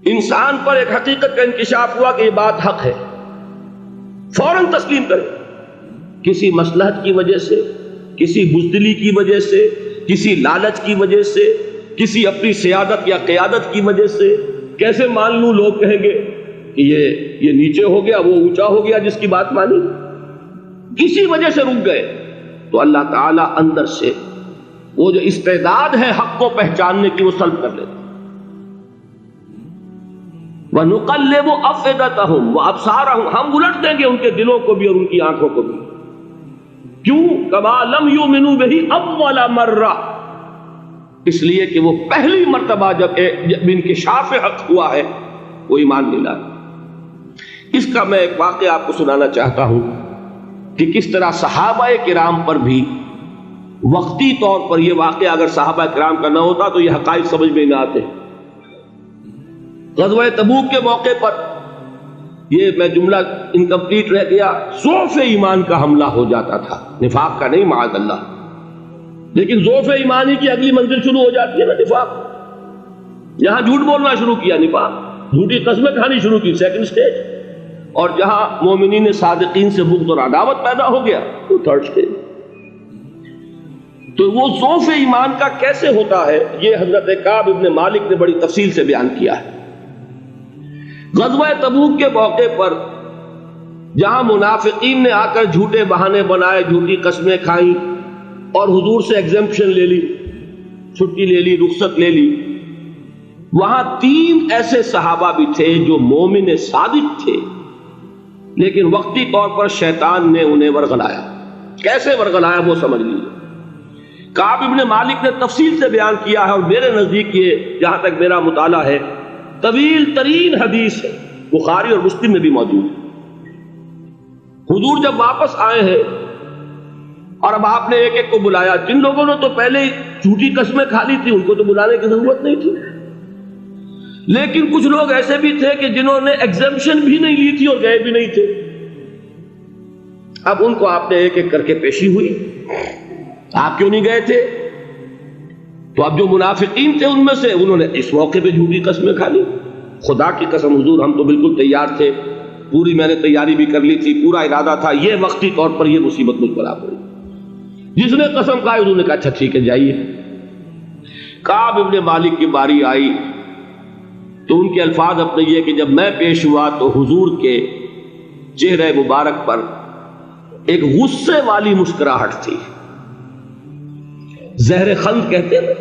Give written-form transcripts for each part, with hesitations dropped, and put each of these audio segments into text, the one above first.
انسان پر ایک حقیقت کا انکشاف ہوا کہ یہ بات حق ہے، فوراً تسلیم کرے. کسی مصلحت کی وجہ سے، کسی بزدلی کی وجہ سے، کسی لالچ کی وجہ سے، کسی اپنی سیادت یا قیادت کی وجہ سے کیسے مان لوں؟ لوگ کہیں گے کہ یہ نیچے ہو گیا، وہ اونچا ہو گیا جس کی بات مانی. کسی وجہ سے رک گئے تو اللہ تعالیٰ اندر سے وہ جو استعداد ہے حق کو پہچاننے کی وہ سلب کر لیتا. وَنُقَلِّبُ أَفْئِدَتَهُمْ وَأَبْصَارَهُمْ، ہم الٹ دیں گے ان کے دلوں کو بھی اور ان کی آنکھوں کو بھی. کیوں؟ كَمَا لَمْ يُؤْمِنُوا بِهِ أَوَّلَ مَرَّةٍ، اس لیے کہ وہ پہلی مرتبہ جب انکشاف حق ہوا ہے وہ ایمان نہیں لائے. اس کا میں ایک واقعہ آپ کو سنانا چاہتا ہوں کہ کس طرح صحابہ کرام پر بھی وقتی طور پر یہ واقعہ اگر صحابہ کرام کا نہ ہوتا تو یہ حقائق سمجھ میں نہ آتے. غزوہ تبوک کے موقع پر یہ میں جملہ انکمپلیٹ رہ گیا، ضعف ایمان کا حملہ ہو جاتا تھا، نفاق کا نہیں معاذ اللہ، لیکن ضعف ایمانی کی اگلی منزل شروع ہو جاتی ہے نا نفاق. یہاں جھوٹ بولنا شروع کیا، نفاق، جھوٹی قسمیں کھانی شروع کی، سیکنڈ سٹیج. اور جہاں مومنین صادقین سے بغض اور عداوت پیدا ہو گیا وہ تھرڈ سٹیج. تو وہ ضعف ایمان کا کیسے ہوتا ہے یہ حضرت کعب ابن مالک نے بڑی تفصیل سے بیان کیا ہے. غزوہ تبوک کے موقع پر جہاں منافقین نے آ کر جھوٹے بہانے بنائے، جھوٹی قسمیں کھائیں اور حضور سے ایگزمپشن لے لی، چھٹی لے لی، رخصت لے لی، وہاں 3 ایسے صحابہ بھی تھے جو مومن صادق تھے، لیکن وقتی طور پر شیطان نے انہیں ورغلایا. کیسے ورغلایا وہ سمجھ لیجیے. کعب ابن مالک نے تفصیل سے بیان کیا ہے اور میرے نزدیک یہ جہاں تک میرا مطالعہ ہے طویل ترین حدیث ہے، بخاری اور مسلم میں بھی موجود ہے. حضور جب واپس آئے ہیں اور اب آپ نے ایک ایک کو بلایا، جن لوگوں نے تو پہلے جھوٹی قسمیں کھا لی تھی ان کو تو بلانے کی ضرورت نہیں تھی، لیکن کچھ لوگ ایسے بھی تھے کہ جنہوں نے ایگزمپشن بھی نہیں لی تھی اور گئے بھی نہیں تھے. اب ان کو آپ نے ایک ایک کر کے پیشی ہوئی، آپ کیوں نہیں گئے تھے؟ تو اب جو منافقین تھے ان میں سے انہوں نے اس موقع پہ جھوٹی قسمیں کھا لی. خدا کی قسم حضور ہم تو بالکل تیار تھے، پوری میں نے تیاری بھی کر لی تھی، پورا ارادہ تھا، یہ وقتی طور پر یہ مصیبت مجھ پر آ پڑی. جس نے قسم کھائی انہوں نے کہا اچھا ٹھیک ہے جائیے. کعب ابن مالک کی باری آئی تو ان کے الفاظ اپنے یہ کہ جب میں پیش ہوا تو حضور کے چہرے مبارک پر ایک غصے والی مسکراہٹ تھی. زہر خند کہتے ہیں،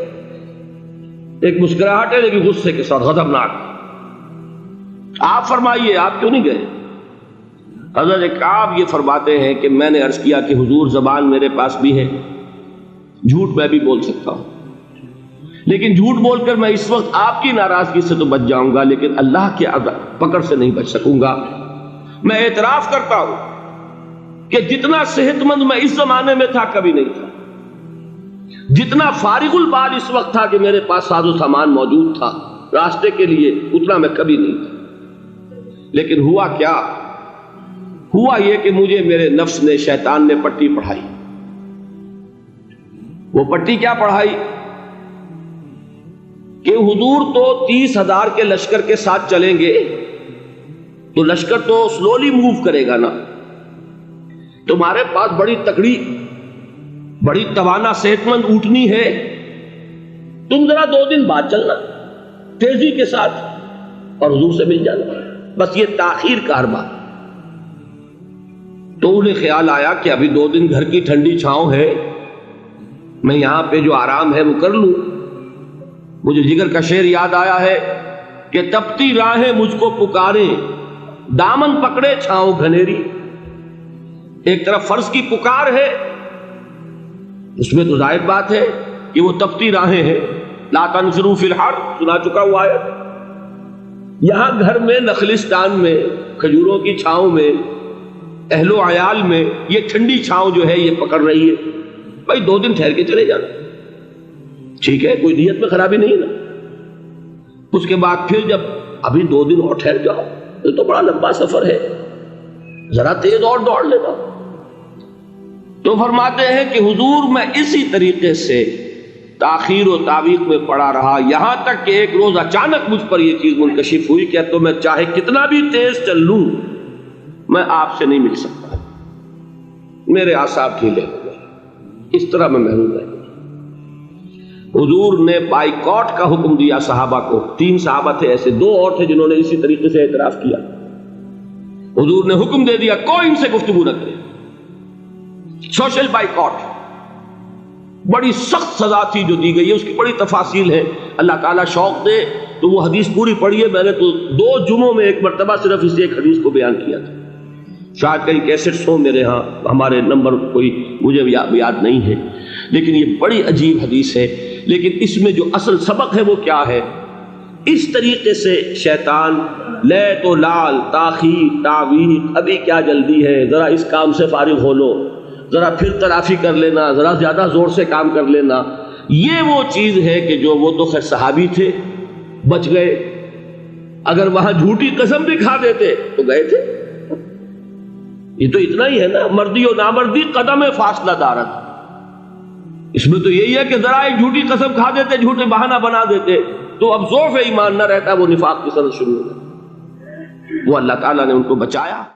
ایک مسکراہٹ ہے لیکن غصے کے ساتھ، غضبناک. آپ فرمائیے آپ کیوں نہیں گئے؟ حضرت کعب یہ فرماتے ہیں کہ میں نے عرض کیا کہ حضور زبان میرے پاس بھی ہے، جھوٹ میں بھی بول سکتا ہوں، لیکن جھوٹ بول کر میں اس وقت آپ کی ناراضگی سے تو بچ جاؤں گا لیکن اللہ کے پکڑ سے نہیں بچ سکوں گا. میں اعتراف کرتا ہوں کہ جتنا صحت مند میں اس زمانے میں تھا کبھی نہیں تھا، جتنا فارغ البال اس وقت تھا کہ میرے پاس ساز و سامان موجود تھا راستے کے لیے، اتنا میں کبھی نہیں تھا. لیکن ہوا کیا؟ ہوا یہ کہ مجھے میرے نفس نے، شیطان نے پٹی پڑھائی. وہ پٹی کیا پڑھائی کہ حضور تو 30,000 کے لشکر کے ساتھ چلیں گے تو لشکر تو سلولی موو کرے گا نا، تمہارے پاس بڑی تکڑی، بڑی توانا صحت مند اونٹنی ہے، تم ذرا 2 دن بعد چلنا تیزی کے ساتھ اور حضور سے مل جانا، بس یہ تاخیر کا اربا. تو انہیں خیال آیا کہ ابھی 2 دن گھر کی ٹھنڈی چھاؤں ہے، میں یہاں پہ جو آرام ہے وہ کر لوں. مجھے جگر کا شعر یاد آیا ہے کہ تپتی راہیں مجھ کو پکاریں، دامن پکڑے چھاؤں گھنیری. ایک طرف فرض کی پکار ہے، اس میں تو ظاہر بات ہے کہ وہ تپتی راہیں ہیں، لا تنفروا فی الحر سنا چکا ہوا ہے. یہاں گھر میں، نخلستان میں، کھجوروں کی چھاؤں میں، اہل و عیال میں یہ ٹھنڈی چھاؤں جو ہے یہ پکڑ رہی ہے. بھائی 2 دن ٹھہر کے چلے جانا، ٹھیک ہے، کوئی نیت میں خرابی نہیں ہے نا. اس کے بعد پھر جب ابھی 2 دن اور ٹھہر جاؤ، یہ تو بڑا لمبا سفر ہے، ذرا تیز اور دوڑ لینا. تو فرماتے ہیں کہ حضور میں اسی طریقے سے تاخیر و تعویق میں پڑا رہا، یہاں تک کہ ایک روز اچانک مجھ پر یہ چیز منکشف ہوئی کہ تو میں چاہے کتنا بھی تیز چل لوں میں آپ سے نہیں مل سکتا، میرے اعصاب ڈھیلے ہو گئے، اس طرح میں محروم رہ گیا۔ حضور نے بائیکاٹ کا حکم دیا صحابہ کو، 3 صحابہ تھے ایسے، 2 اور تھے جنہوں نے اسی طریقے سے اعتراف کیا۔ حضور نے حکم دے دیا کوئی ان سے گفتگو نہ کرے، سوشل بائیکاٹ، بڑی سخت سزا تھی جو دی گئی ہے، اس کی بڑی تفاصیل ہے، اللہ تعالیٰ شوق دے تو وہ حدیث پوری پڑھی ہے، میں نے تو 2 جمعوں میں ایک مرتبہ صرف اس ایک حدیث کو بیان کیا تھا، شاید کئی کیسٹس ہوں میرے ہاں، ہمارے نمبر کوئی مجھے یاد نہیں ہے، لیکن یہ بڑی عجیب حدیث ہے۔ لیکن اس میں جو اصل سبق ہے وہ کیا ہے؟ اس طریقے سے شیطان لے تو لال، تاخیر، تعویق، ابھی کیا جلدی ہے، ذرا اس کام سے فارغ ہو لو، ذرا پھر تلافی کر لینا، ذرا زیادہ زور سے کام کر لینا، یہ وہ چیز ہے کہ جو وہ تو خیر صحابی تھے بچ گئے، اگر وہاں جھوٹی قسم بھی کھا دیتے تو گئے تھے۔ یہ تو اتنا ہی ہے نا، مردی و نامردی قدم فاصلہ دارت، اس میں تو یہی ہے کہ ذرا ایک جھوٹی قسم کھا دیتے، جھوٹے بہانہ بنا دیتے تو اب ضعف ایمان نہ رہتا، وہ نفاق کی سرد شروع ہو گئی۔ وہ اللہ تعالیٰ نے ان کو بچایا۔